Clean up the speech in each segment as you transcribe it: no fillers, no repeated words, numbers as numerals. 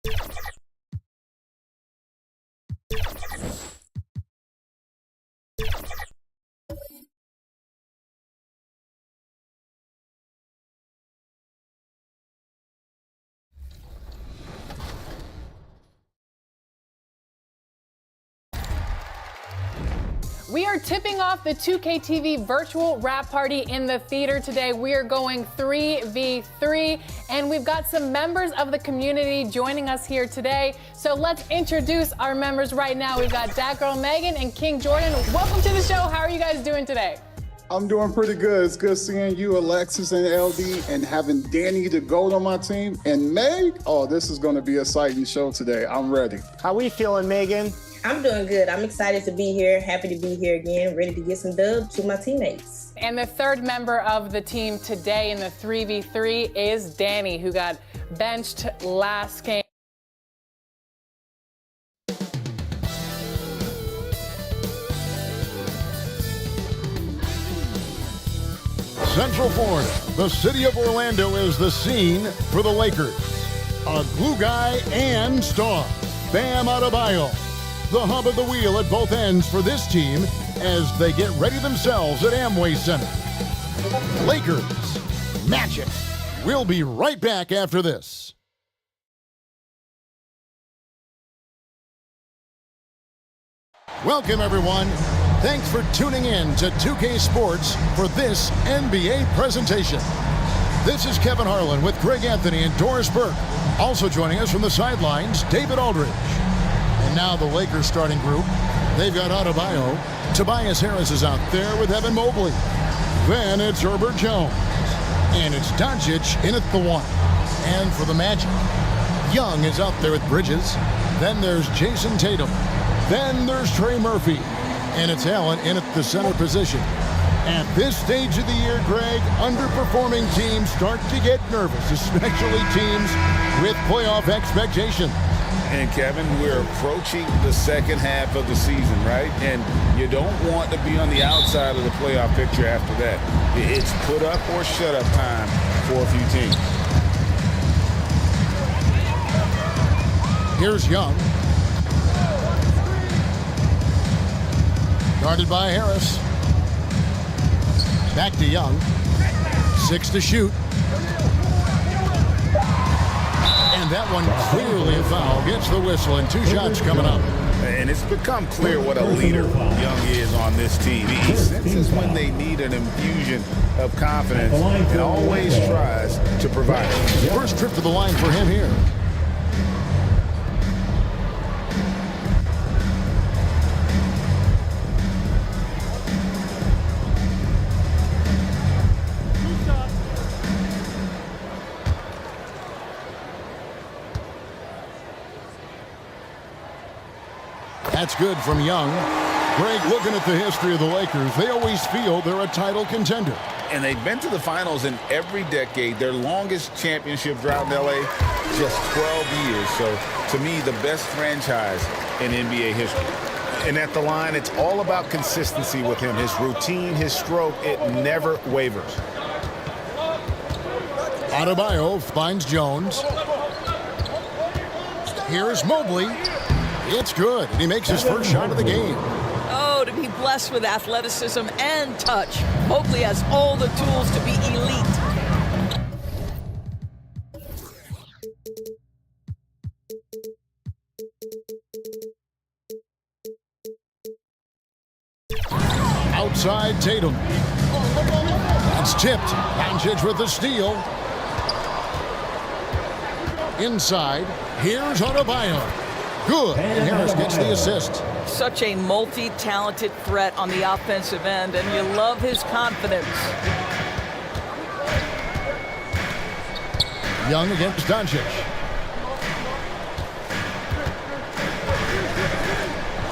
We are tipping off the 2K virtual wrap party in the theater today. We are going 3v3, and we've got some members of the community joining us here today. So let's introduce our members right now. We've got Dat Girl Megan and King Jordan. Welcome to the show. How are you guys doing today? I'm doing pretty good. It's good seeing you, Alexis and LD, and having Danny the GOAT on my team. And Meg, oh, this is going to be an exciting show today. I'm ready. How we feeling, Megan? I'm doing good. I'm excited to be here, happy to be here again, ready to get some dubs to my teammates. And the third member of the team today in the 3v3 is Danny, who got benched last game. Central Florida, the city of Orlando is the scene for the Lakers. A glue guy and star, Bam Adebayo. The hub of the wheel at both ends for this team as they get ready themselves at Amway Center. Lakers, Magic. We'll be right back after this. Welcome, everyone. Thanks for tuning in to 2K Sports for this NBA presentation. This is Kevin Harlan with Greg Anthony and Doris Burke. Also joining us from the sidelines, David Aldridge. And now the Lakers starting group. They've got Adebayo. Tobias Harris is out there with Evan Mobley. Then it's Herbert Jones. And it's Doncic in at the one. And for the Magic, Young is out there with Bridges. Then there's Jason Tatum. Then there's Trey Murphy. And it's Allen in at the center position. At this stage of the year, Greg, underperforming teams start to get nervous, especially teams with playoff expectations. And Kevin, we're approaching the second half of the season, right? And you don't want to be on the outside of the playoff picture after that. It's put up or shut up time for a few teams. Here's Young. Guarded by Harris. Back to Young. 6 to shoot. And that one clearly a foul. Gets the whistle and 2 shots coming up. And it's become clear what a leader Young is on this team. He senses when they need an infusion of confidence and always tries to provide it. First trip to the line for him here. That's good from Young. Greg, looking at the history of the Lakers, they always feel they're a title contender. And they've been to the finals in every decade. Their longest championship drought in L.A., just 12 years. So, to me, the best franchise in NBA history. And at the line, it's all about consistency with him. His routine, his stroke, it never wavers. Adebayo finds Jones. Here's Mobley. It's good. And he makes his first shot of the game. Oh, to be blessed with athleticism and touch. Mobley has all the tools to be elite. Outside Tatum. That's tipped. Doncic with the steal. Inside. Here's Adebayo. Good. And Harris gets the assist. Such a multi-talented threat on the offensive end, and you love his confidence. Young against Doncic.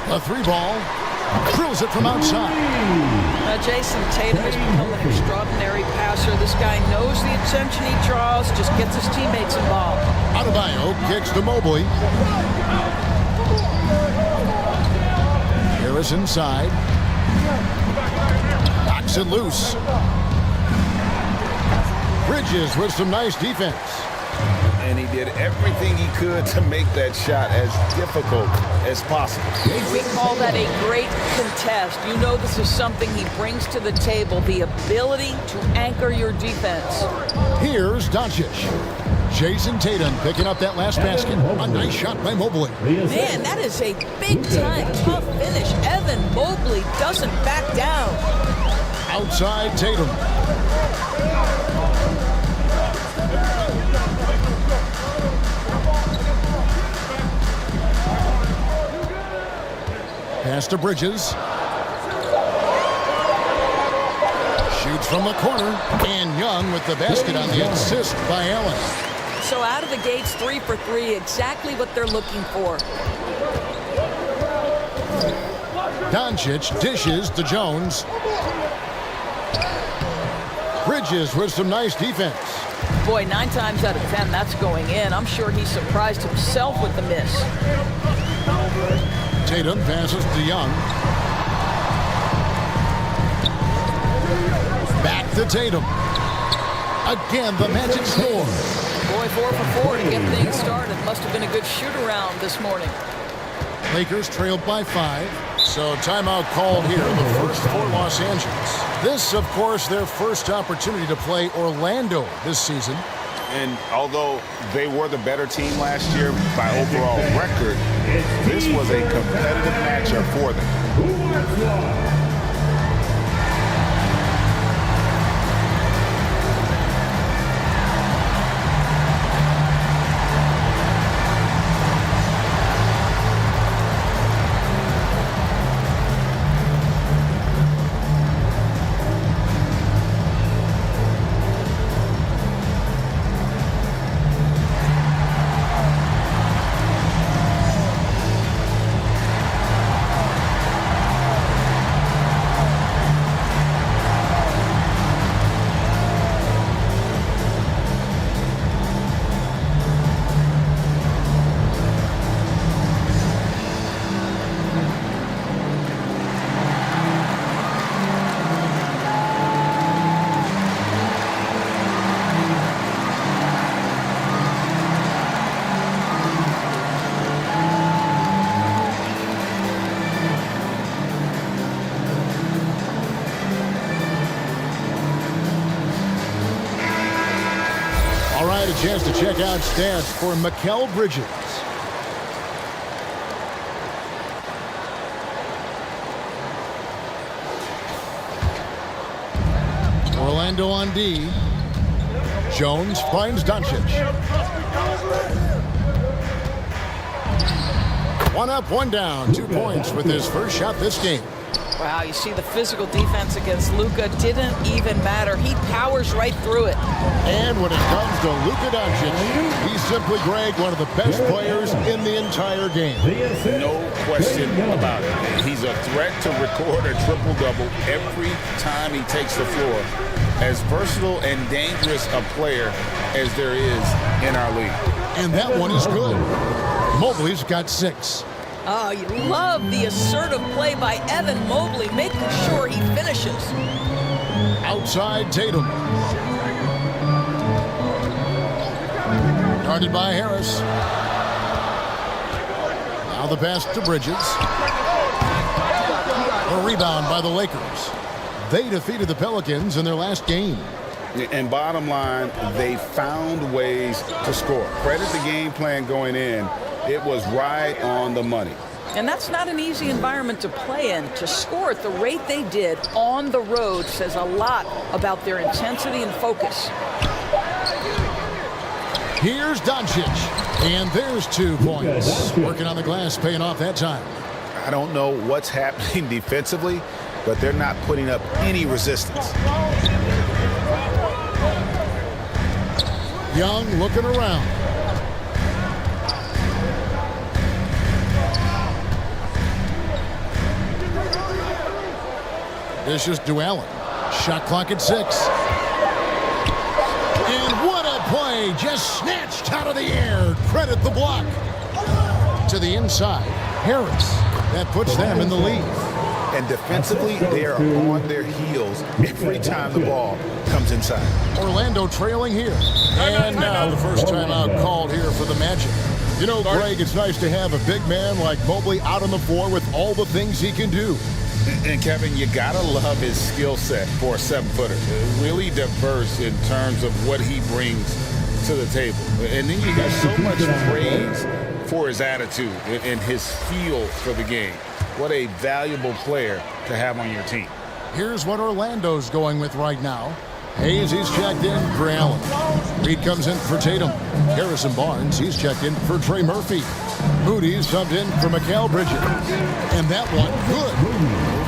A 3-ball. Drills it from outside. Now, Jason Tatum has become an extraordinary passer. This guy knows the attention he draws, just gets his teammates involved. Adebayo kicks to Mobley. Harris inside. Knocks it loose. Bridges with some nice defense. and he did everything he could to make that shot as difficult as possible. We call that a great contest. You know this is something he brings to the table, the ability to anchor your defense. Here's Doncic. Jason Tatum picking up that last basket. A nice shot by Mobley. Man, that is a big-time tough finish. Evan Mobley doesn't back down. Outside Tatum. Pass to Bridges. Shoots from the corner. And Young with the basket on the assist by Allen. So out of the gates, 3 for 3, exactly what they're looking for. Doncic dishes to Jones. Bridges with some nice defense. Boy, 9 times out of 10, that's going in. I'm sure he surprised himself with the miss. Tatum passes to Young. Back to Tatum. Again, the Magic score. Boy, 4 for 4 to get things started. Must have been a good shoot-around this morning. Lakers trailed by 5. So timeout called here, the first for Los Angeles. This, of course, their first opportunity to play Orlando this season. And although they were the better team last year by overall record, this was a competitive matchup for them. All right, a chance to check out stats for Mikal Bridges. Orlando on D. Jones finds Doncic. One up, one down. 2 points with his first shot this game. Wow, you see the physical defense against Luka didn't even matter. He powers right through it. And when it comes to Luka Doncic, he's simply, Greg, one of the best players in the entire game. No question about it. He's a threat to record a triple-double every time he takes the floor. As versatile and dangerous a player as there is in our league. And that one is good. Mobley's got 6. Oh, you love the assertive play by Evan Mobley, making sure he finishes. Outside Tatum. Guarded by Harris. Now the pass to Bridges. A rebound by the Lakers. They defeated the Pelicans in their last game. And bottom line, they found ways to score. Credit the game plan going in. It was right on the money. And that's not an easy environment to play in. To score at the rate they did on the road says a lot about their intensity and focus. Here's Doncic. And there's 2 points. Working on the glass, paying off that time. I don't know what's happening defensively, but they're not putting up any resistance. Young looking around. This is Allen. Shot clock at 6. And what a play. Just snatched out of the air. Credit the block. To the inside. Harris. That puts them in the lead. And defensively, they are on their heels every time the ball comes inside. Orlando trailing here. And now the first timeout called here for the Magic. You know, Greg, it's nice to have a big man like Mobley out on the floor with all the things he can do. And Kevin, you gotta love his skill set for a 7-footer. Really diverse in terms of what he brings to the table. And then you got so much praise for his attitude and his feel for the game. What a valuable player to have on your team. Here's what Orlando's going with right now. Hayes, he's checked in for Allen. Reed comes in for Tatum. Harrison Barnes, he's checked in for Trey Murphy. Moody's subbed in for Mikal Bridges. And that one, good. Moving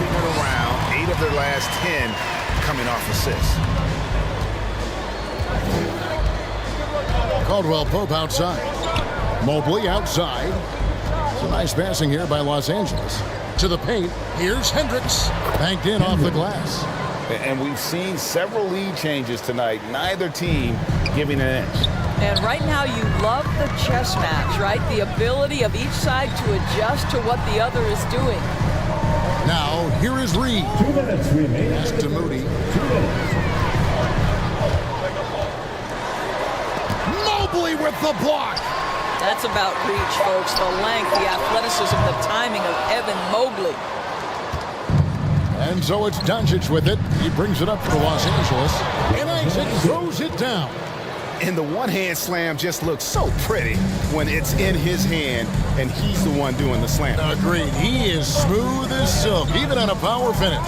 it around, 8 of their last 10 coming off assists. Caldwell Pope outside. Mobley outside. Some nice passing here by Los Angeles. To the paint, here's Hendricks. Banked in off the glass. And we've seen several lead changes tonight. Neither team giving an inch. And right now you love the chess match, right? The ability of each side to adjust to what the other is doing. Now, here is Reed. 2 minutes remaining. Pass to Moody. 2 minutes. Mobley with the block. That's about reach, folks. The length, the athleticism, the timing of Evan Mobley. And so it's Doncic with it. He brings it up for Los Angeles. And Isaac throws it down. And the one-hand slam just looks so pretty when it's in his hand and he's the one doing the slam. Agreed. He is smooth as silk, even on a power finish.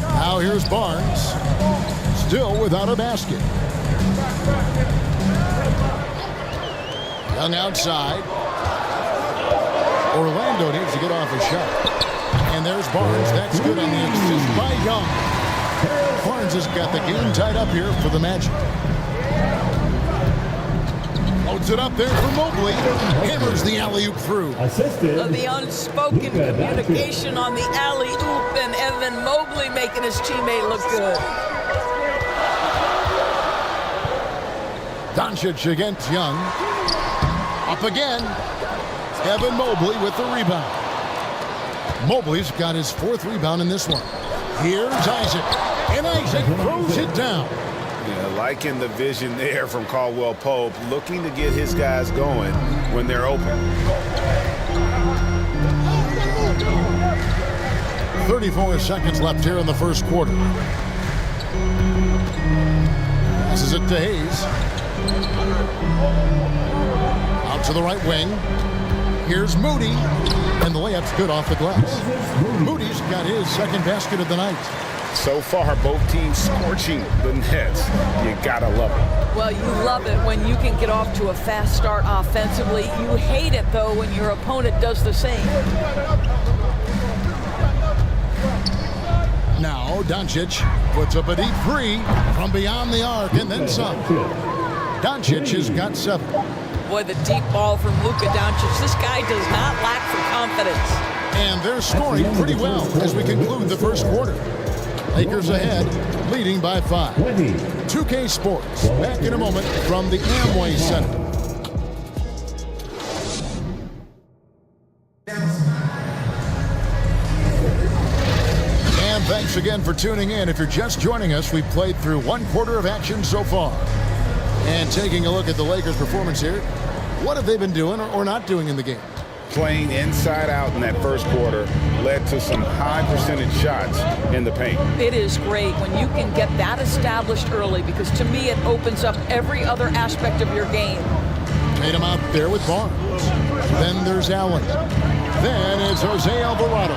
Now here's Barnes. Still without a basket. Young outside. Orlando needs to get off a shot. And there's Barnes. That's good on the assist by Young. Barnes has got the game tied up here for the Magic. Loads it up there for Mobley. Hammers the alley-oop through. Assisted. The unspoken communication on the alley-oop, and Evan Mobley making his teammate look good. Doncic against Young. Up again. Evan Mobley with the rebound. Mobley's got his 4th rebound in this one. Here's Isaac. And Isaac throws it down. Yeah, liking the vision there from Caldwell Pope, looking to get his guys going when they're open. 34 seconds left here in the first quarter. Passes it to Hayes. Out to the right wing. Here's Moody. And the layup's good off the glass. Moody's got his 2nd basket of the night. So far, both teams scorching the nets. You gotta love it. Well, you love it when you can get off to a fast start offensively. You hate it, though, when your opponent does the same. Now Doncic puts up a deep 3 from beyond the arc and then some. Doncic has got 7. Boy, the deep ball from Luka Doncic. This guy does not lack for confidence. And they're scoring pretty well as we conclude the first quarter. Lakers ahead, leading by 5. 2K Sports, back in a moment from the Amway Center. And thanks again for tuning in. If you're just joining us, we've played through 1 quarter of action so far. And taking a look at the Lakers' performance here, what have they been doing or not doing in the game? Playing inside out in that first quarter led to some high percentage shots in the paint. It is great when you can get that established early, because to me it opens up every other aspect of your game. Tatum out there with Barnes. Then there's Allen. Then it's Jose Alvarado.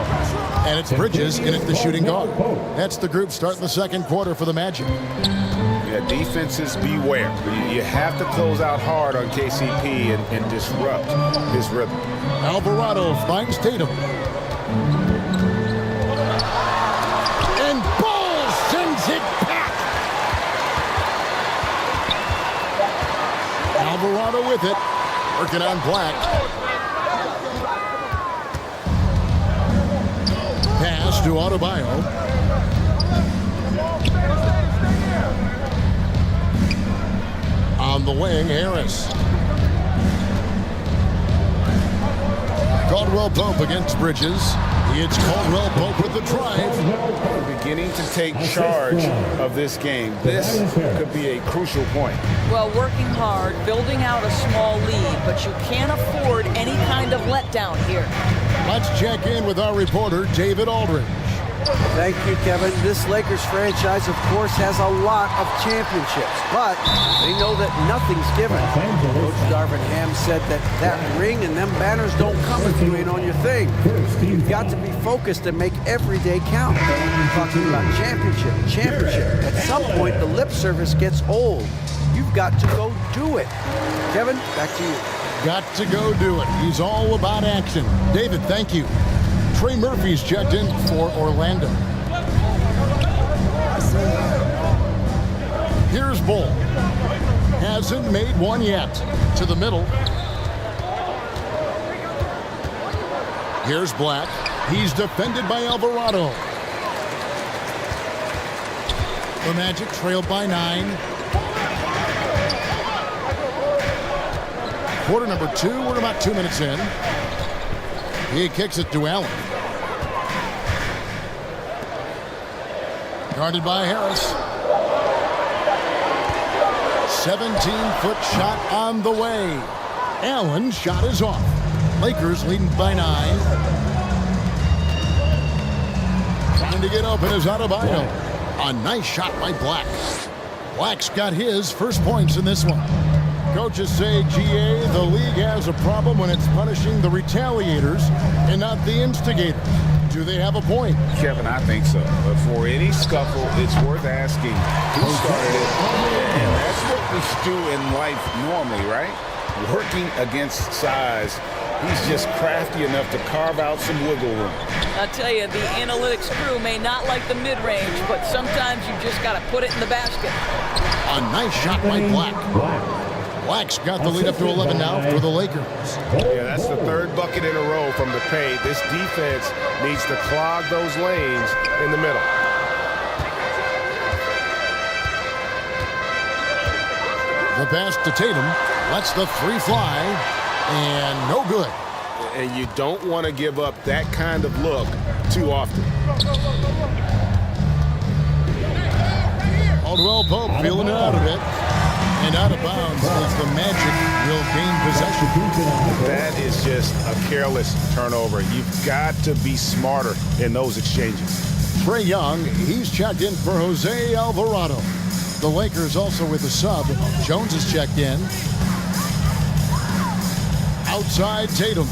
And it's Bridges in at the shooting guard. That's the group starting the second quarter for the Magic. Yeah, defenses beware. You have to close out hard on KCP and disrupt his rhythm. Alvarado finds Tatum. And Ball sends it back. Alvarado with it. Working on Black. Pass to Adebayo. On the wing, Harris. Caldwell Pope against Bridges. It's Caldwell Pope with the drive. Beginning to take charge of this game. This could be a crucial point. Well, working hard, building out a small lead, but you can't afford any kind of letdown here. Let's check in with our reporter, David Aldridge. Thank you, Kevin. This Lakers franchise, of course, has a lot of championships, but they know that nothing's given. Coach Darvin Ham said that ring and them banners don't come if you ain't on your thing. You've got to be focused and make every day count. Talking about championship. At some point, the lip service gets old. You've got to go do it. Kevin, back to you. Got to go do it. He's all about action. David, thank you. Trey Murphy's checked in for Orlando. Here's Bull. Hasn't made one yet. To the middle. Here's Black. He's defended by Alvarado. The Magic trailed by 9. Quarter number 2. We're about 2 minutes in. He kicks it to Allen. Guarded by Harris. 17-foot shot on the way. Allen's shot is off. Lakers leading by 9. Trying to get open is Adebayo. A nice shot by Black. Black's got his first points in this one. Coaches say, GA, the league has a problem when it's punishing the retaliators and not the instigators. Do they have a point? Kevin, I think so. But for any scuffle, it's worth asking who started it. And that's what we do in life normally, right? Working against size. He's just crafty enough to carve out some wiggle room. I tell you, the analytics crew may not like the mid-range, but sometimes you just got to put it in the basket. A nice shot by Black. Black's got the lead up to 11 now for the Lakers. Yeah, that's the third bucket in a row from the paint. This defense needs to clog those lanes in the middle. The pass to Tatum lets the 3 fly, and no good. And you don't want to give up that kind of look too often. Caldwell Pope feeling it out a bit. And out of bounds as the Magic will gain possession. That is just a careless turnover. You've got to be smarter in those exchanges. Trae Young, he's checked in for Jose Alvarado. The Lakers also with a sub. Jones is checked in. Outside Tatum.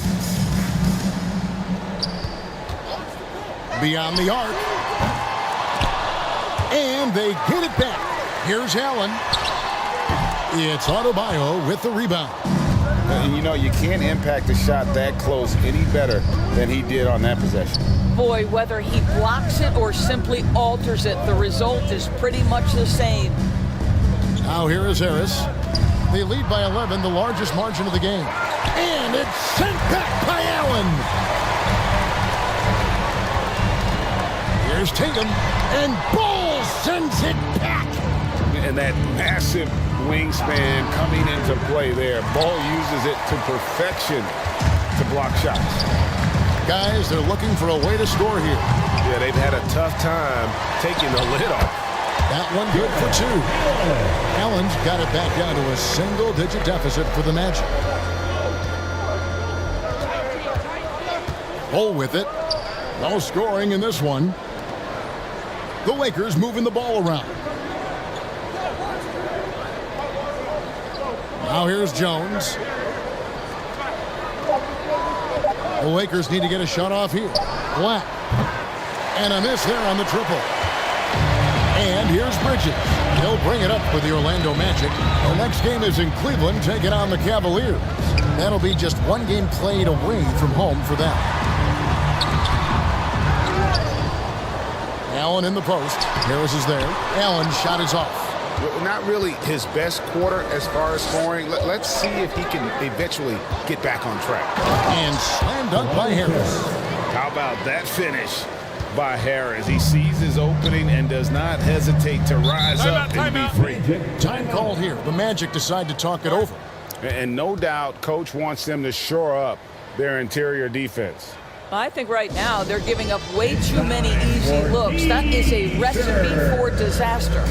Beyond the arc. And they get it back. Here's Allen. It's Adebayo with the rebound. And you know, you can't impact a shot that close any better than he did on that possession. Boy, whether he blocks it or simply alters it, the result is pretty much the same. Now here is Harris. They lead by 11, the largest margin of the game. And it's sent back by Allen. Here's Tatum, and Bull sends it back. And that massive wingspan coming into play there. Ball uses it to perfection to block shots. Guys, they're looking for a way to score here. Yeah, they've had a tough time taking the lid off. That one good for 2. Allen's got it back down to a single-digit deficit for the Magic. Bull with it. No scoring in this one. The Lakers moving the ball around. Now here's Jones. The Lakers need to get a shot off here. Black. And a miss there on the triple. And here's Bridges. He'll bring it up for the Orlando Magic. The next game is in Cleveland, taking on the Cavaliers. That'll be just one game played away from home for them. Allen in the post. Harris is there. Allen's shot is off. Not really his best quarter as far as scoring. Let's see if he can eventually get back on track. And slam dunk by Harris. How about that finish by Harris? He sees his opening and does not hesitate to rise up and be free. Time called here. The Magic decide to talk it over. And no doubt, Coach wants them to shore up their interior defense. I think right now they're giving up way too many easy looks. That is a recipe for disaster.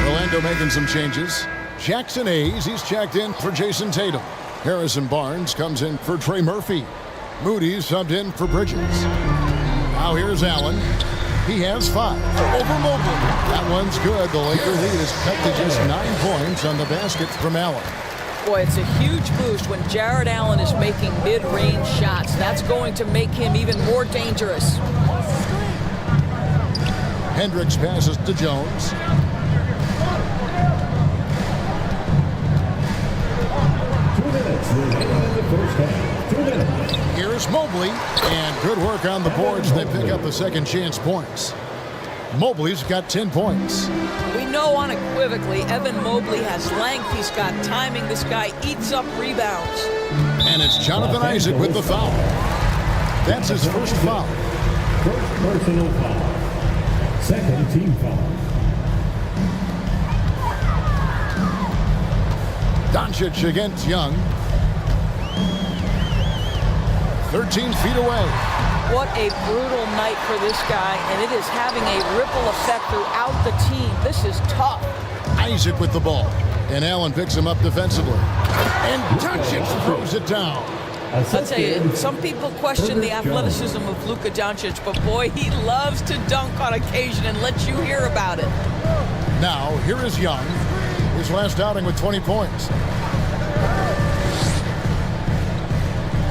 Orlando making some changes. Jackson Hayes, he's checked in for Jason Tatum. Harrison Barnes comes in for Trey Murphy. Moody subbed in for Bridges. Now here's Allen. He has 5 over Mobley. That one's good. The Laker lead is cut to just 9 points on the basket from Allen. Boy, it's a huge boost when Jared Allen is making mid-range shots. That's going to make him even more dangerous. Hendricks passes to Jones. Here's Mobley, and good work on the boards. They pick up the second chance points. Mobley's got 10 points. We know unequivocally Evan Mobley has length. He's got timing. This guy eats up rebounds. And it's Jonathan Isaac with the foul. That's his first foul. First personal foul. Second team foul. Doncic against Young. 13 feet away. What a brutal night for this guy, and it is having a ripple effect throughout the team. This is tough. Isaac with the ball, and Allen picks him up defensively. And Doncic throws it down. I'll tell you, some people question the athleticism of Luka Doncic, but boy, he loves to dunk on occasion and let you hear about it. Now, here is Young. His last outing with 20 points.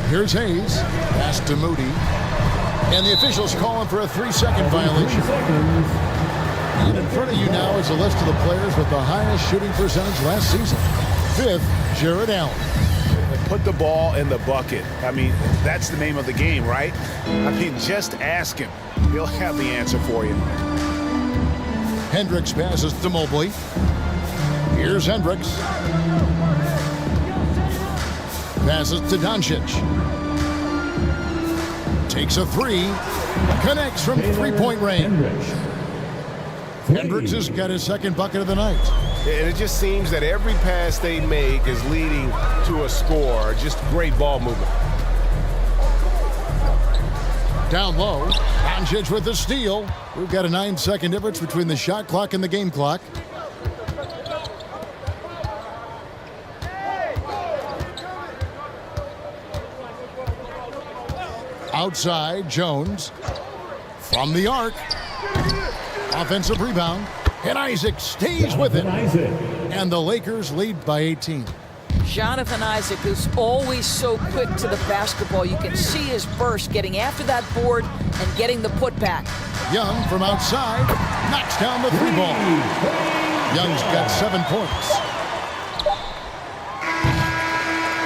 Here's Hayes. Pass to Moody. And the officials calling for a 3-second violation. And in front of you now is a list of the players with the highest shooting percentage last season. 5th, Jared Allen. Put the ball in the bucket. I mean, that's the name of the game, right? I mean, just ask him. He'll have the answer for you. Hendricks passes to Mobley. Here's Hendricks. Passes to Doncic. Takes a 3. Connects from 3-point range. Hendricks has got his second bucket of the night. And it just seems that every pass they make is leading to a score. Just great ball movement. Down low. Doncic with the steal. We've got a 9-second difference between the shot clock and the game clock. Outside, Jones. From the arc. Offensive rebound. And Isaac stays with it. And the Lakers lead by 18. Jonathan Isaac is always so quick to the basketball. You can see his burst getting after that board and getting the putback. Young from outside knocks down the 3-ball. Young's got 7 points.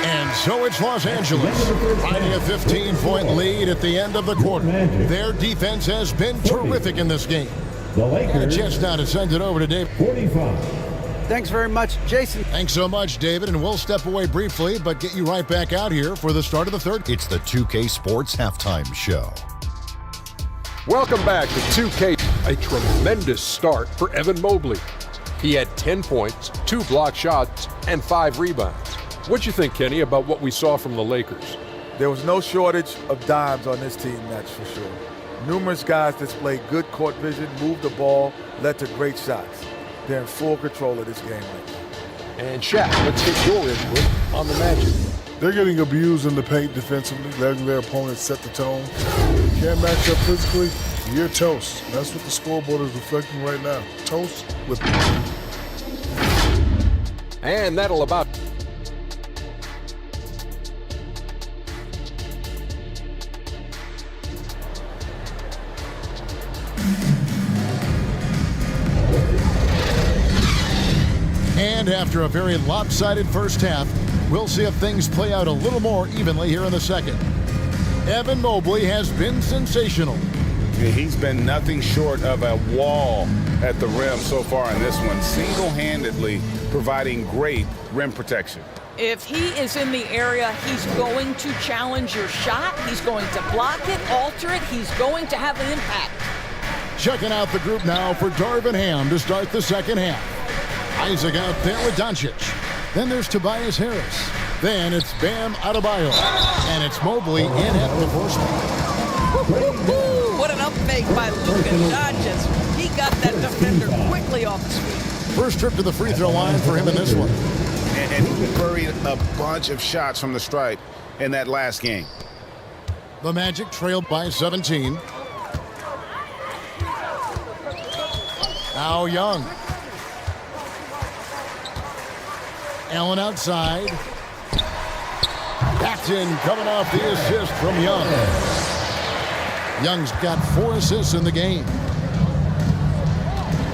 And so it's Los Angeles finding a 15-point lead at the end of the quarter. Their defense has been terrific in this game. And a chance now to send it over to David. 45. Thanks very much, Jason. Thanks so much, David, and we'll step away briefly, but get you right back out here for the start of the third. It's the 2K Sports Halftime Show. Welcome back to 2K. A tremendous start for Evan Mobley. He had 10 points, 2 block shots, and 5 rebounds. What'd you think, Kenny, about what we saw from the Lakers? There was no shortage of dimes on this team, that's for sure. Numerous guys displayed good court vision, moved the ball, led to great shots. They're in full control of this game right now. And Shaq, let's get your input on the Magic. They're getting abused in the paint defensively, letting their opponents set the tone. You can't match up physically, you're toast. That's what the scoreboard is reflecting right now. Toast with. And that'll about. And after a very lopsided first half, we'll see if things play out a little more evenly here in the second. Evan Mobley has been sensational. He's been nothing short of a wall at the rim so far in this one, single-handedly providing great rim protection. If he is in the area, he's going to challenge your shot. He's going to block it, alter it. He's going to have an impact. Checking out the group now for Darvin Ham to start the second half. Isaac out there with Doncic. Then there's Tobias Harris. Then it's Bam Adebayo. And it's Mobley in at the force. What an up fake by Luka Doncic. He got that defender quickly off his feet. First trip to the free throw line for him in this one. And he buried a bunch of shots from the stripe in that last game. The Magic trailed by 17. Now Young. Allen outside. Paxton coming off the assist from Young. Young's got 4 assists in the game.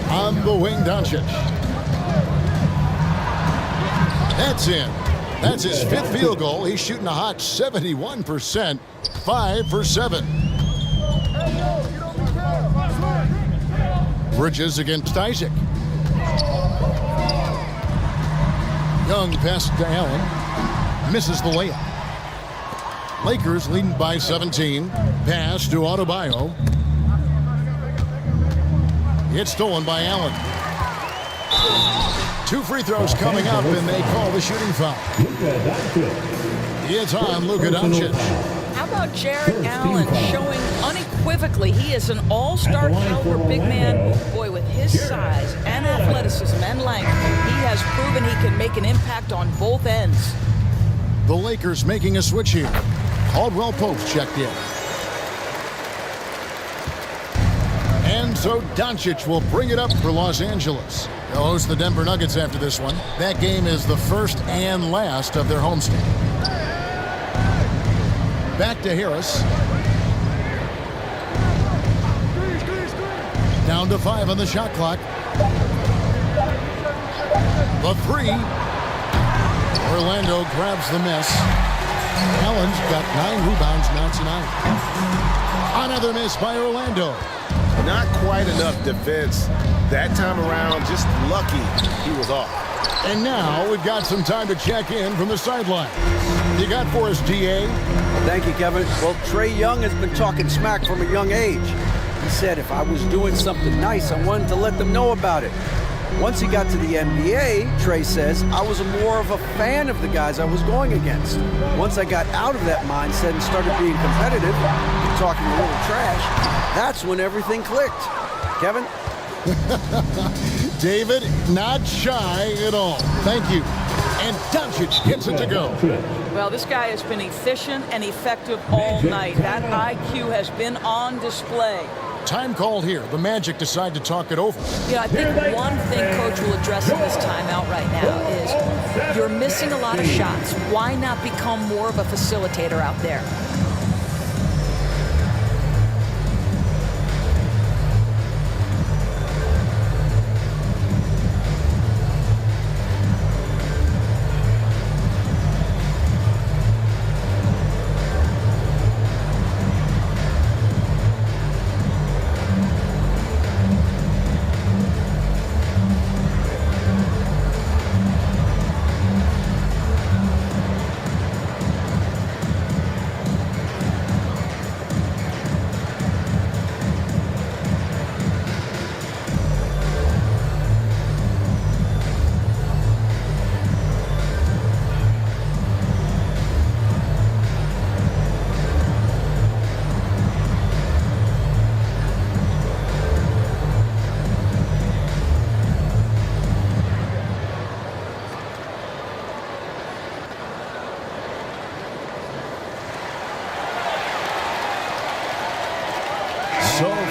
On the wing, Doncic. That's in. That's his 5th field goal. He's shooting a hot 71%, 5 for 7. Bridges against Isaac. Young passes to Allen. Misses the layup. Lakers leading by 17. Pass to Adebayo. It's stolen by Allen. 2 free throws coming up, and they call the shooting foul. It's on Luka Doncic. How about Jared Allen showing unequivocally he is an all-star caliber big man? Boy, with his size and athleticism and length, he has proven he can make an impact on both ends. The Lakers making a switch here. Caldwell Pope checked in. And so Doncic will bring it up for Los Angeles. They'll host the Denver Nuggets after this one. That game is the first and last of their homestand. Back to Harris. Down to 5 on the shot clock. The 3. Orlando grabs the miss. Allen's got 9 rebounds now tonight. Another miss by Orlando. Not quite enough defense that time around. Just lucky he was off. And now we've got some time to check in from the sideline. You got for us, DA? Thank you, Kevin. Well, Trae Young has been talking smack from a young age. He said if I was doing something nice, I wanted to let them know about it. Once he got to the NBA, Trae says, I was more of a fan of the guys I was going against. Once I got out of that mindset and started being competitive, talking a little trash, that's when everything clicked. Kevin? David, not shy at all. Thank you. And Doncic gets it to go. Well, this guy has been efficient and effective all night. That IQ has been on display. Time called here. The Magic decide to talk it over. Yeah, I think one thing Coach will address in this timeout right now is you're missing a lot of shots. Why not become more of a facilitator out there?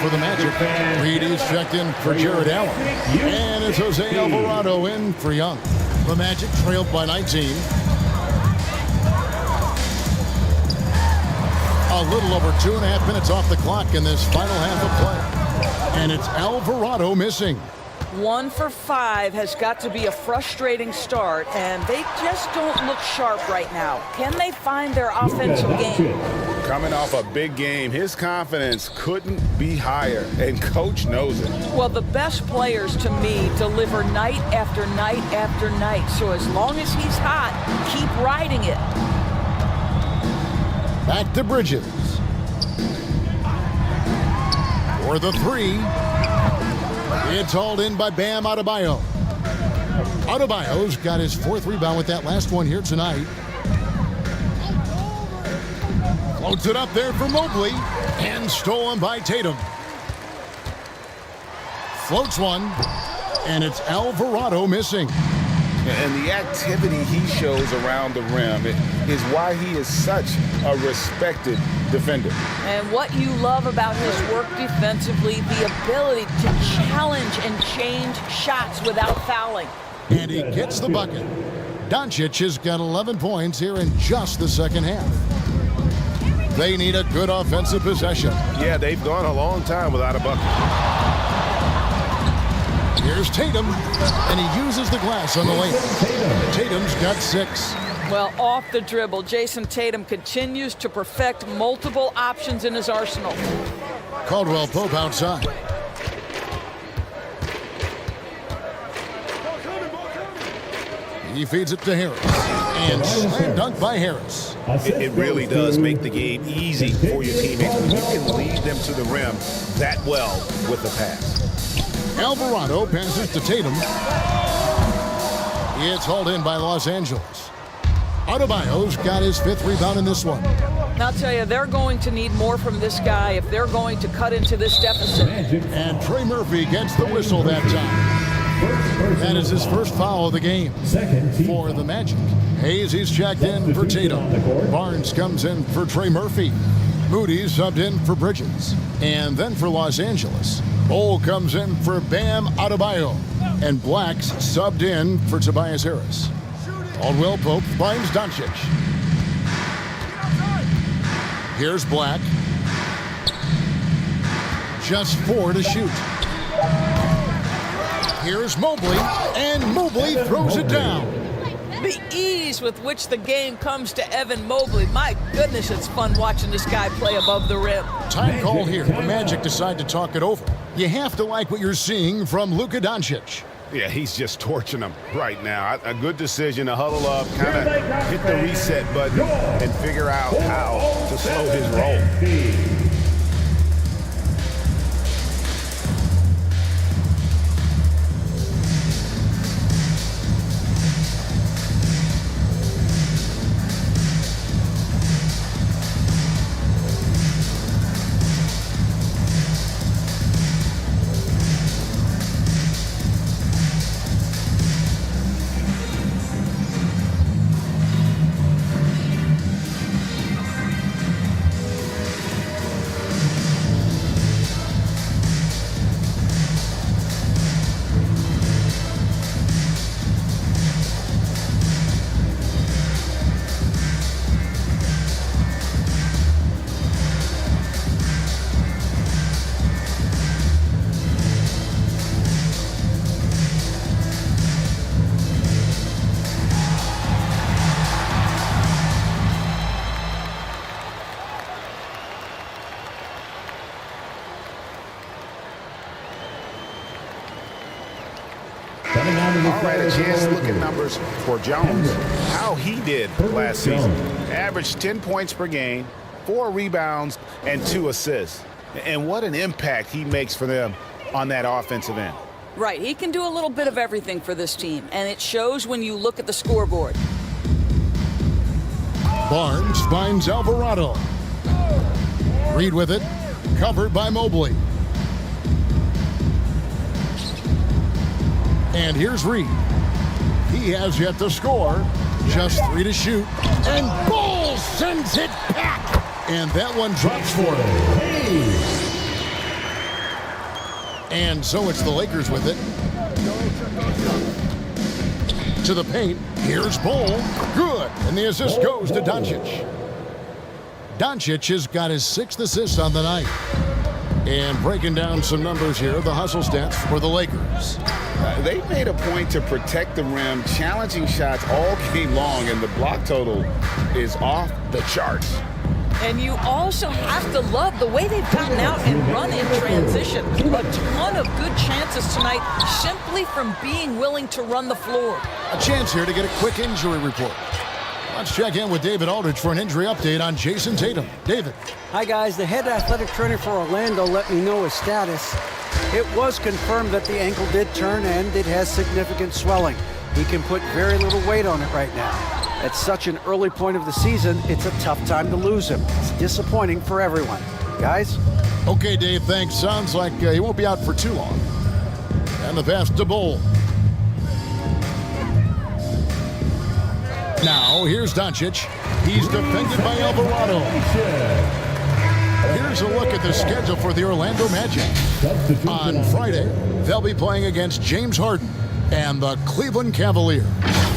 For the Magic, Reed is checked in for Jared Allen. And it's Jose Alvarado in for Young. The Magic trailed by 19. A little over 2.5 minutes off the clock in this final half of play. And it's Alvarado missing. 1 for 5 has got to be a frustrating start, and they just don't look sharp right now. Can they find their offensive game? Coming off a big game, his confidence couldn't be higher, and Coach knows it. Well, the best players, to me, deliver night after night after night. So as long as he's hot, keep riding it. Back to Bridges. For the 3. It's hauled in by Bam Adebayo. Adebayo's got his 4th rebound with that last one here tonight. Floats it up there for Mobley, and stolen by Tatum. Floats one, and it's Alvarado missing. And the activity he shows around the rim is why he is such a respected defender. And what you love about his work defensively, the ability to challenge and change shots without fouling. And he gets the bucket. Doncic has got 11 points here in just the second half. They need a good offensive possession. Yeah, they've gone a long time without a bucket. Here's Tatum, and he uses the glass on the lane. Tatum's got 6. Well, off the dribble, Jason Tatum continues to perfect multiple options in his arsenal. Caldwell Pope outside. He feeds it to Harris. And slam dunk by Harris. It really does make the game easy for your teammates when you can lead them to the rim that well with a pass. Alvarado passes to Tatum. It's hauled in by Los Angeles. Adebayo's got his 5th rebound in this one. I'll tell you, they're going to need more from this guy if they're going to cut into this deficit. And Trey Murphy gets the whistle that time. That is his first foul of the game for the Magic. Hayes, he's checked in for Tatum. Barnes comes in for Trey Murphy. Moody subbed in for Bridges. And then for Los Angeles, Bol comes in for Bam Adebayo. And Blacks subbed in for Tobias Harris. Caldwell Pope finds Doncic. Here's Black. Just 4 to shoot. Here's Mobley, and Mobley throws it down. The ease with which the game comes to Evan Mobley. My goodness, it's fun watching this guy play above the rim. Time call here. The Magic decide to talk it over. You have to like what you're seeing from Luka Doncic. Yeah, he's just torching them right now. A good decision to huddle up, kind of hit the reset button, and figure out how to slow his roll. All right, a chance to look at numbers for Jones. How he did last season. Averaged 10 points per game, 4 rebounds, and 2 assists. And what an impact he makes for them on that offensive end. Right, he can do a little bit of everything for this team, and it shows when you look at the scoreboard. Barnes finds Alvarado. Reed with it, covered by Mobley. And here's Reed. He has yet to score. Just 3 to shoot. And Bol sends it back. And that one drops for him. And so it's the Lakers with it. To the paint. Here's Bol. Good. And the assist goes to Doncic. Doncic has got his 6th assist on the night. And breaking down some numbers here, the hustle stats for the Lakers. They made a point to protect the rim, challenging shots all game long, and the block total is off the charts. And you also have to love the way they've gotten out and run in transition. A ton of good chances tonight simply from being willing to run the floor. A chance here to get a quick injury report. Let's check in with David Aldridge for an injury update on Jason Tatum. David. Hi, guys. The head athletic trainer for Orlando let me know his status. It was confirmed that the ankle did turn and it has significant swelling. He can put very little weight on it right now. At such an early point of the season, it's a tough time to lose him. It's disappointing for everyone. Guys? Okay, Dave, thanks. Sounds like he won't be out for too long. And the pass to Bull. Now, here's Doncic. He's defended by Alvarado. Here's a look at the schedule for the Orlando Magic. On Friday, they'll be playing against James Harden and the Cleveland Cavaliers.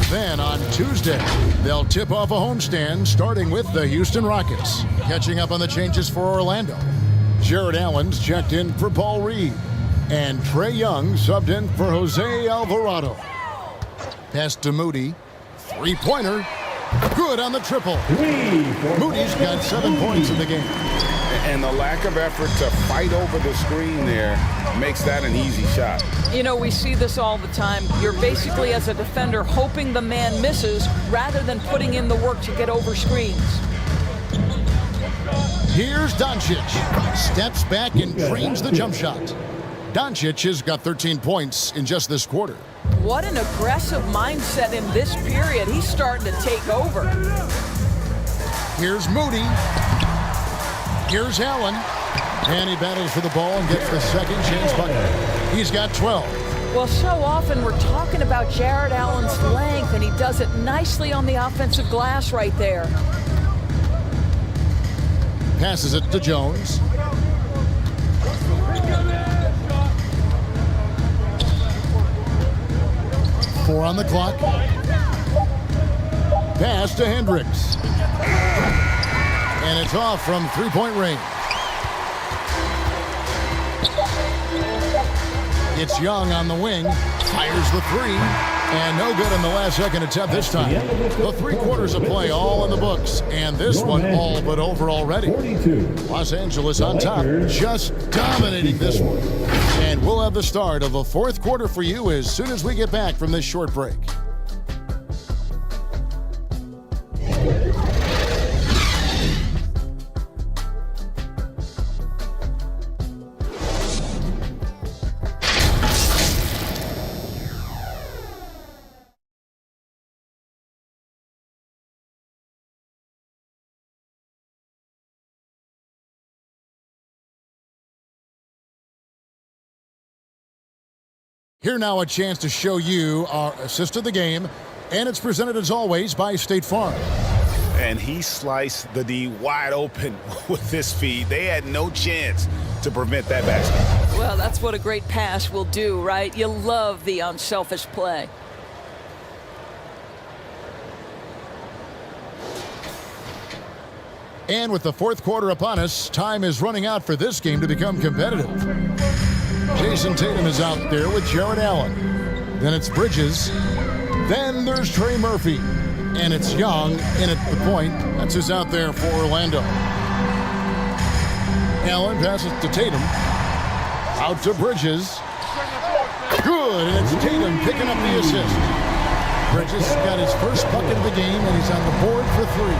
Then on Tuesday, they'll tip off a homestand starting with the Houston Rockets. Catching up on the changes for Orlando. Jared Allen's checked in for Paul Reed. And Trae Young subbed in for Jose Alvarado. Pass to Moody. Three-pointer. Good on the triple. Moody's got 7 points in the game. And the lack of effort to fight over the screen there makes that an easy shot. You know, we see this all the time. You're basically, as a defender, hoping the man misses rather than putting in the work to get over screens. Here's Doncic. Steps back and drains the jump shot. Doncic has got 13 points in just this quarter. What an aggressive mindset in this period. He's starting to take over. Here's Moody. Here's Allen. And he battles for the ball and gets the second chance bucket. He's got 12. Well, so often we're talking about Jared Allen's length, and he does it nicely on the offensive glass right there. Passes it to Jones. Four on the clock. Pass to Hendricks. And it's off from three-point range. It's Young on the wing. Fires the three. And no good in the last second attempt this time. The 3 quarters of play all in the books. And this one all but over already. Los Angeles on top. Just dominating this one. And we'll have the start of the 4th quarter for you as soon as we get back from this short break. Here now a chance to show you our assist of the game, and it's presented as always by State Farm. And he sliced the D wide open with this feed. They had no chance to prevent that basket. Well, that's what a great pass will do, right? You love the unselfish play. And with the 4th quarter upon us, time is running out for this game to become competitive. Jason Tatum is out there with Jared Allen. Then it's Bridges. Then there's Trey Murphy. And it's Young in at the point. That's who's out there for Orlando. Allen passes to Tatum. Out to Bridges. Good, and it's Tatum picking up the assist. Bridges got his first bucket of the game, and he's on the board for 3.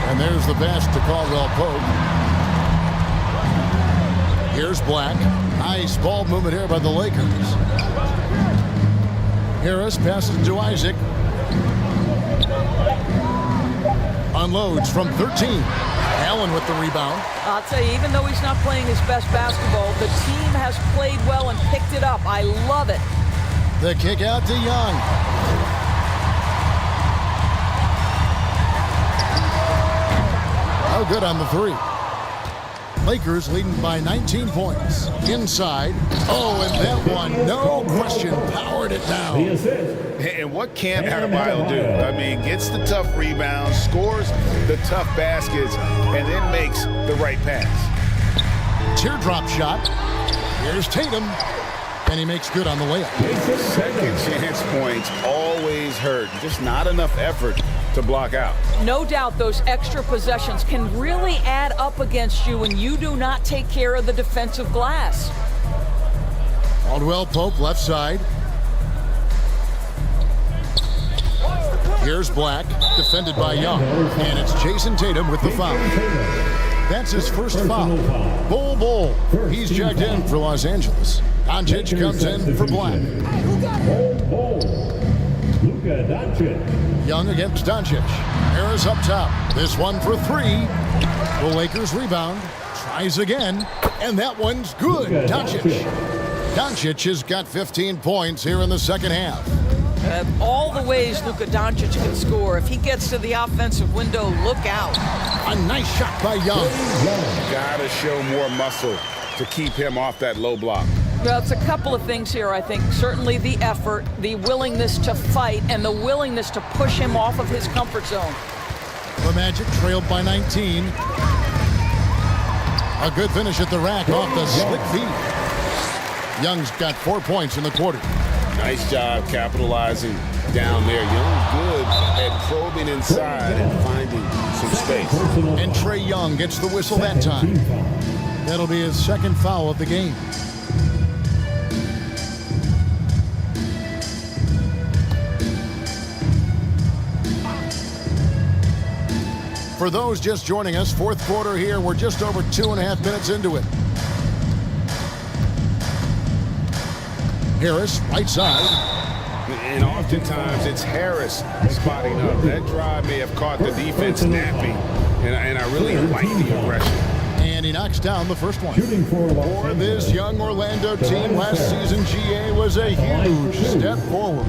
And there's the pass to Caldwell Pope. Here's Black. Nice ball movement here by the Lakers. Harris passes to Isaac. Unloads from 13. Allen with the rebound. I'll tell you, even though he's not playing his best basketball, the team has played well and picked it up. I love it. The kick out to Young. Oh, good on the 3. Lakers leading by 19 points. Inside. Oh, and that one, no question, powered it down. And what can't Adebayo do? I mean, gets the tough rebounds, scores the tough baskets, and then makes the right pass. Teardrop shot. Here's Tatum. And he makes good on the layup. Second chance points always hurt. Just not enough effort to block out. No doubt those extra possessions can really add up against you when you do not take care of the defensive glass. Caldwell Pope left side. Here's Black, defended by Young. And it's Jason Tatum with the foul. That's his first foul. Bull. He's checked in for Los Angeles. Doncic comes in for Black. Luka Doncic. Young against Doncic. Harris up top. This one for three. The Lakers rebound. Tries again. And that one's good. Doncic. Doncic has got 15 points here in the second half. All the ways Luka Doncic can score. If he gets to the offensive window, look out. A nice shot by Young. Gotta show more muscle to keep him off that low block. Well, it's a couple of things here, I think. Certainly the effort, the willingness to fight, and the willingness to push him off of his comfort zone. The Magic trailed by 19. A good finish at the rack off the slick feet. Young's got 4 points in the quarter. Nice job capitalizing down there. Young good at probing inside and finding some space. And Trae Young gets the whistle that time. That'll be his second foul of the game. For those just joining us, fourth quarter here. We're just over 2.5 minutes into it. Harris, right side. And oftentimes it's Harris spotting up. That drive may have caught the defense napping. And I really like the aggression. And he knocks down the first one. For this young Orlando team, last season GA was a huge step forward.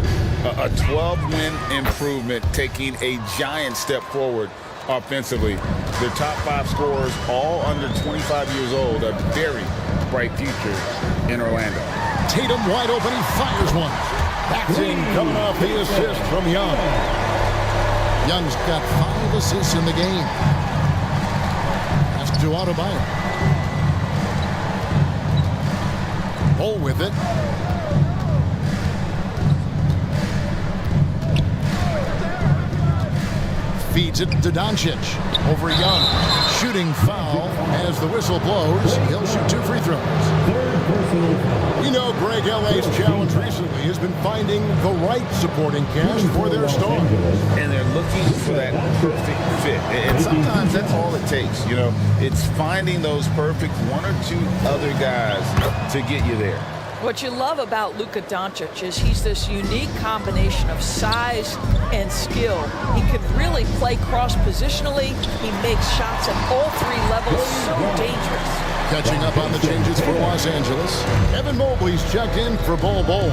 A 12-win improvement, taking a giant step forward offensively. Their top 5 scorers, all under 25 years old, a very bright future in Orlando. Tatum wide open, he fires one. Backs in, coming off the assist from Young. Young's got 5 assists in the game. That's to Adebayo. Roll with it. Feeds it to Doncic. Over Young. Shooting foul as the whistle blows. He'll shoot 2 free throws. You know, Greg, LA's challenge recently has been finding the right supporting cast for their stars. And they're looking for that perfect fit. And sometimes that's all it takes. You know, it's finding those perfect 1 or 2 other guys to get you there. What you love about Luka Doncic is he's this unique combination of size and skill. He can really play cross-positionally. He makes shots at all 3 levels, so dangerous. Catching up on the changes for Los Angeles. Evan Mobley's checked in for Bol Bol.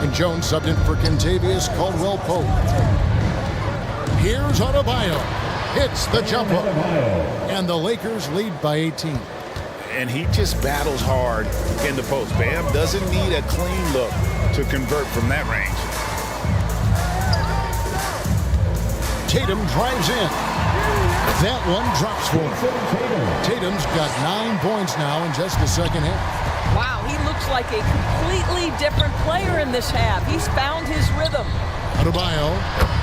And Jones subbed in for Kentavious Caldwell-Pope. Here's Adebayo. Hits the jumper. And the Lakers lead by 18. And he just battles hard in the post. Bam doesn't need a clean look to convert from that range. Tatum drives in. That one drops for him. Tatum's got 9 points now in just the second half. Wow, he looks like a completely different player in this half. He's found his rhythm. Adebayo,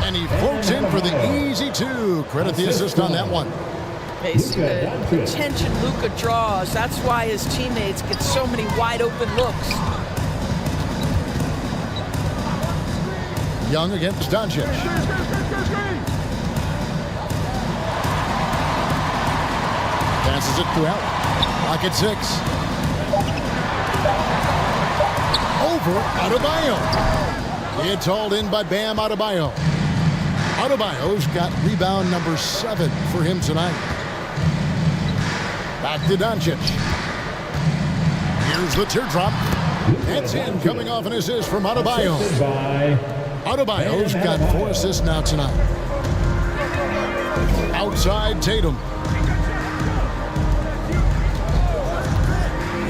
and he floats in for the easy 2. Credit the assist on that one. The attention Luka draws. That's why his teammates get so many wide open looks. Young against Doncic. Passes it to Allen. Lock at 6. Over Adebayo. It's hauled in by Bam Adebayo. Adebayo's got rebound number 7 for him tonight. Back to Doncic. Here's the teardrop. That's in, coming off an assist from Adebayo. Adebayo's got 4 assists now tonight. Outside Tatum.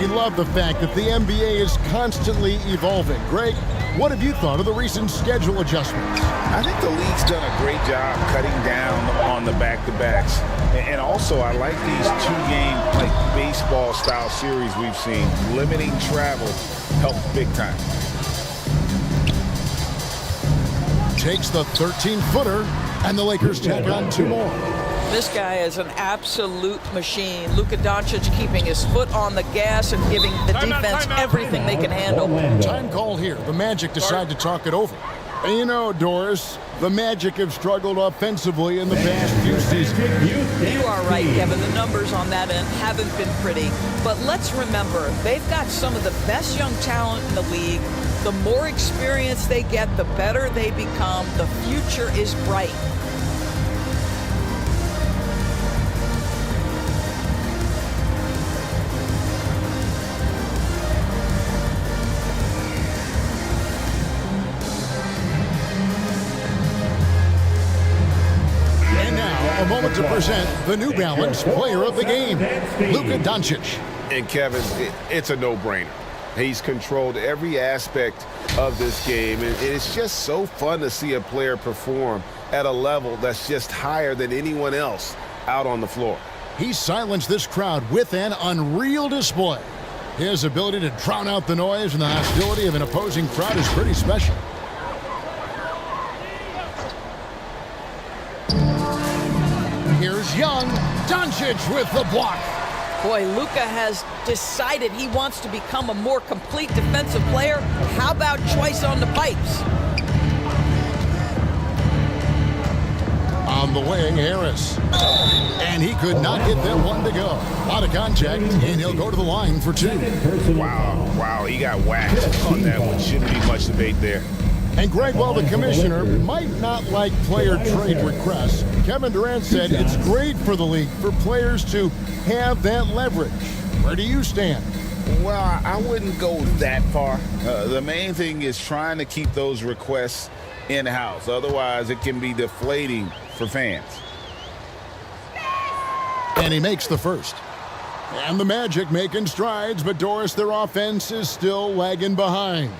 You love the fact that the NBA is constantly evolving. Greg, what have you thought of the recent schedule adjustments? I think the league's done a great job cutting down on the back-to-backs. And also, I like these 2-game, like baseball-style series we've seen. Limiting travel helps big time. Takes the 13-footer, and the Lakers tack on 2 more. This guy is an absolute machine. Luka Doncic keeping his foot on the gas and giving the defense everything they can handle. Time called here. The Magic decide to talk it over. And you know, Doris, the Magic have struggled offensively in the past few seasons. You are right, Kevin. The numbers on that end haven't been pretty. But let's remember, they've got some of the best young talent in the league. The more experience they get, the better they become. The future is bright. A moment to present the New Balance Player of the Game, Luka Doncic. And Kevin, it's a no-brainer. He's controlled every aspect of this game, and it's just so fun to see a player perform at a level that's just higher than anyone else out on the floor. He silenced this crowd with an unreal display. His ability to drown out the noise and the hostility of an opposing crowd is pretty special. Here's Young, Doncic with the block. Boy, Luka has decided he wants to become a more complete defensive player. How about choice on the pipes? On the wing, Harris. And he could not get that one to go. A lot of contact, and he'll go to the line for two. Wow, he got whacked on that one. Shouldn't be much debate there. And Greg, while the commissioner might not like player trade requests, Kevin Durant said it's great for the league for players to have that leverage. Where do you stand? Well, I wouldn't go that far. The main thing is trying to keep those requests in-house. Otherwise, it can be deflating for fans. And he makes the first. And the Magic making strides, but Doris, their offense is still lagging behind.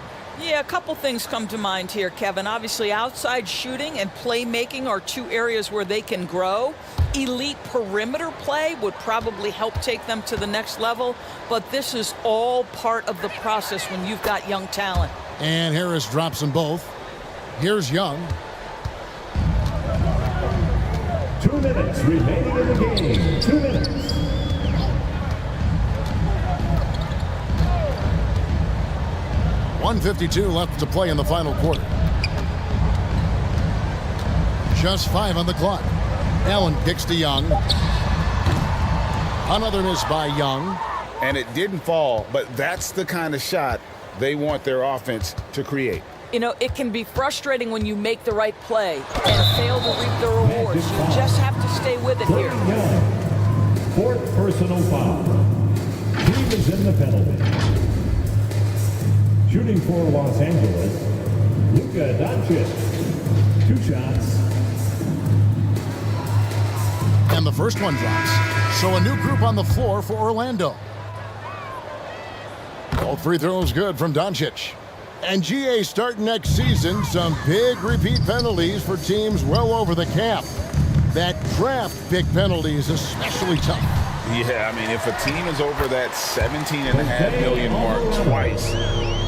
Yeah, a couple things come to mind here, Kevin. Obviously, outside shooting and playmaking are two areas where they can grow. Elite perimeter play would probably help take them to the next level, but this is all part of the process when you've got young talent. And Harris drops them both. Here's Young. 2 minutes remaining in the game. 2 minutes. .152 left to play in the final quarter. Just 5 on the clock. Allen kicks to Young. Another miss by Young. And it didn't fall, but that's the kind of shot they want their offense to create. You know, it can be frustrating when you make the right play and fail to reap the rewards. You just have to stay with it here. Fourth personal foul. Team is in the penalty. Shooting for Los Angeles, Luka Doncic. 2 shots. And the first one drops. So a new group on the floor for Orlando. All free throws good from Doncic. And GA starting next season, some big repeat penalties for teams well over the cap. That draft pick penalty is especially tough. Yeah, I mean, if a team is over that $17.5 million mark twice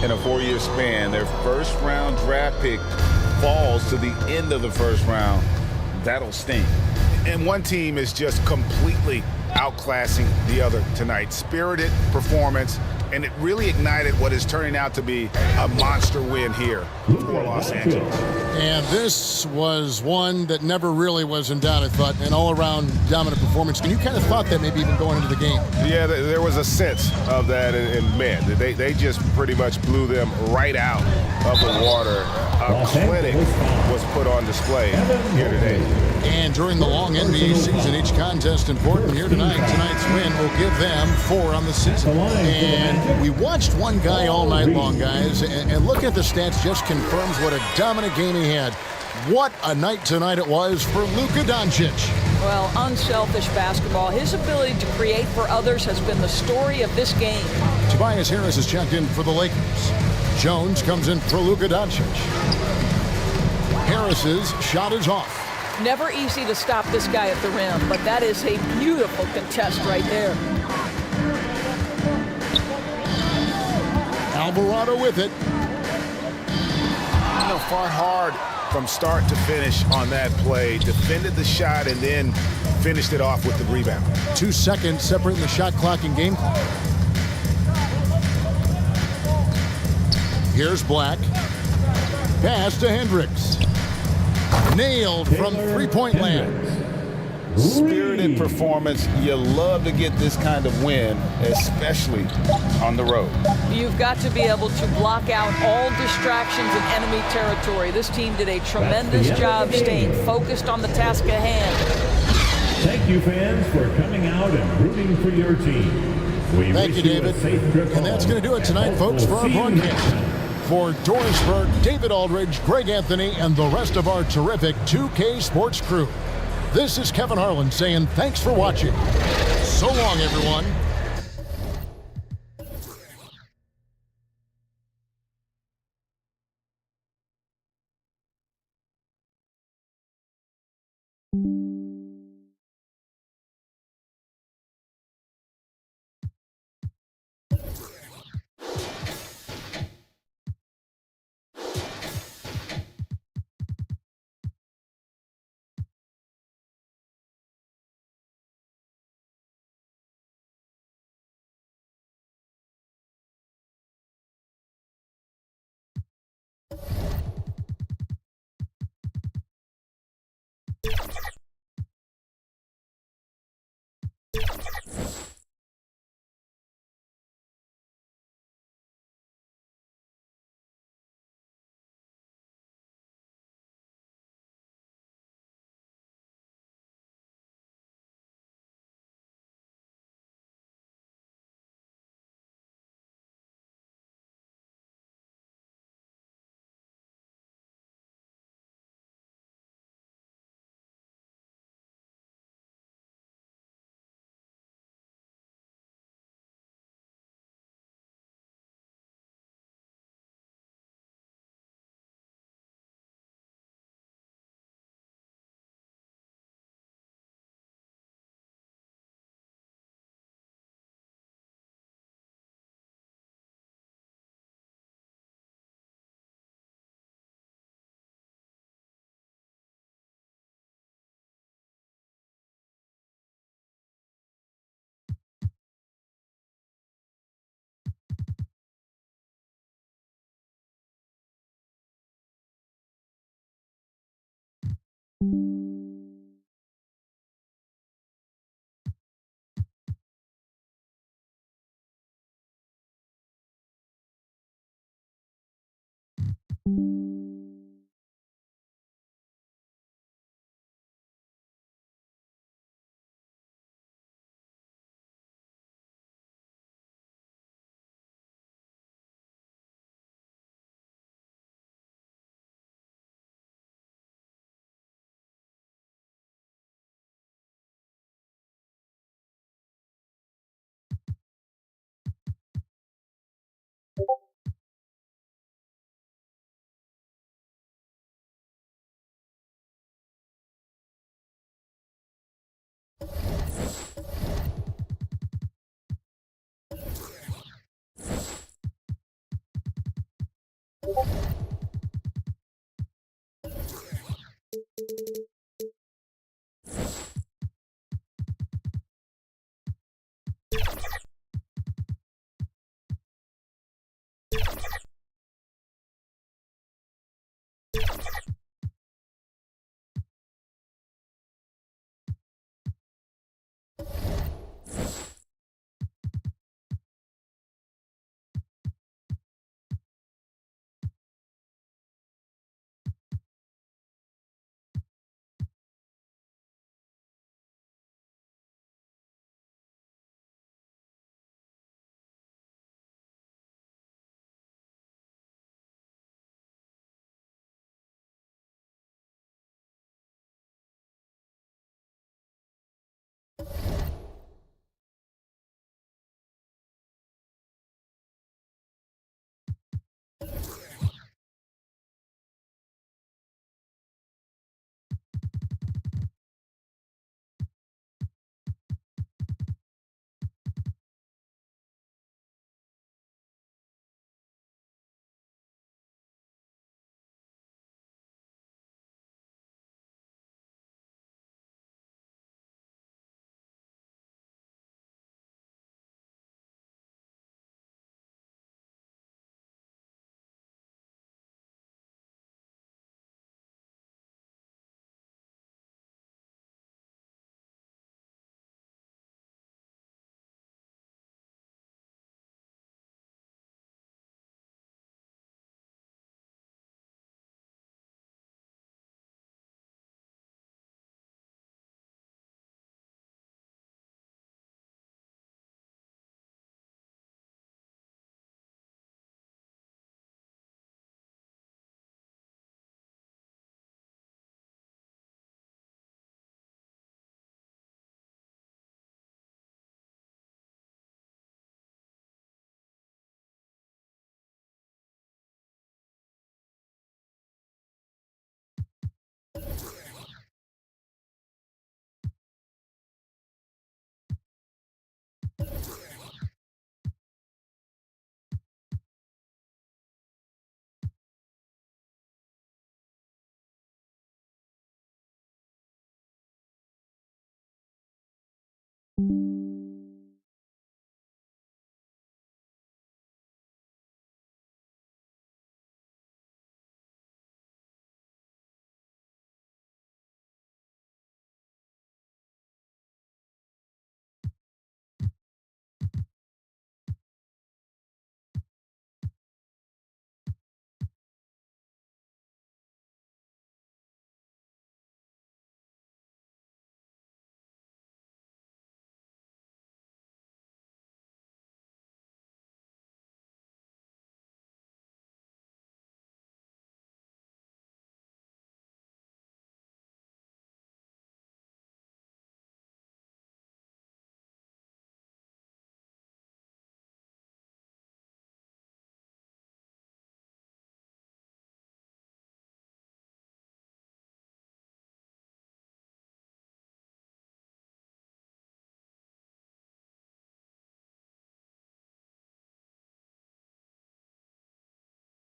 in a 4-year span, their first-round draft pick falls to the end of the first round, that'll sting. And one team is just completely outclassing the other tonight. Spirited performance, and it really ignited what is turning out to be a monster win here for Los Angeles. And this was one that never really was in doubt, I thought, an all-around dominant performance. And you kind of thought that maybe even going into the game. Yeah, there was a sense of that in men. They just pretty much blew them right out of the water. A clinic was put on display here today. And during the long NBA season, each contest important here tonight. Tonight's win will give them 4 on the season. And we watched one guy all night long, guys, and looking at the stats just confirms what a dominant game he had. What a night tonight it was for Luka Doncic. Well, unselfish basketball. His ability to create for others has been the story of this game. Tobias Harris is checked in for the Lakers. Jones comes in for Luka Doncic. Harris's shot is off. Never easy to stop this guy at the rim, but that is a beautiful contest right there. Alvarado with it. You know, fought hard from start to finish on that play. Defended the shot and then finished it off with the rebound. 2 seconds separating the shot clock and game clock. Here's Black. pass to Hendricks. Nailed from three-point land. Spirited performance. You love to get this kind of win, especially on the road. You've got to be able to block out all distractions in enemy territory. This team did a tremendous job staying focused on the task at hand. Thank you, fans, for coming out and rooting for your team. Thank you, David. And that's going to do it tonight, folks, for our broadcast. For Doris Burke, David Aldridge, Greg Anthony, and the rest of our terrific 2K Sports crew, this is Kevin Harlan saying thanks for watching. So long, everyone.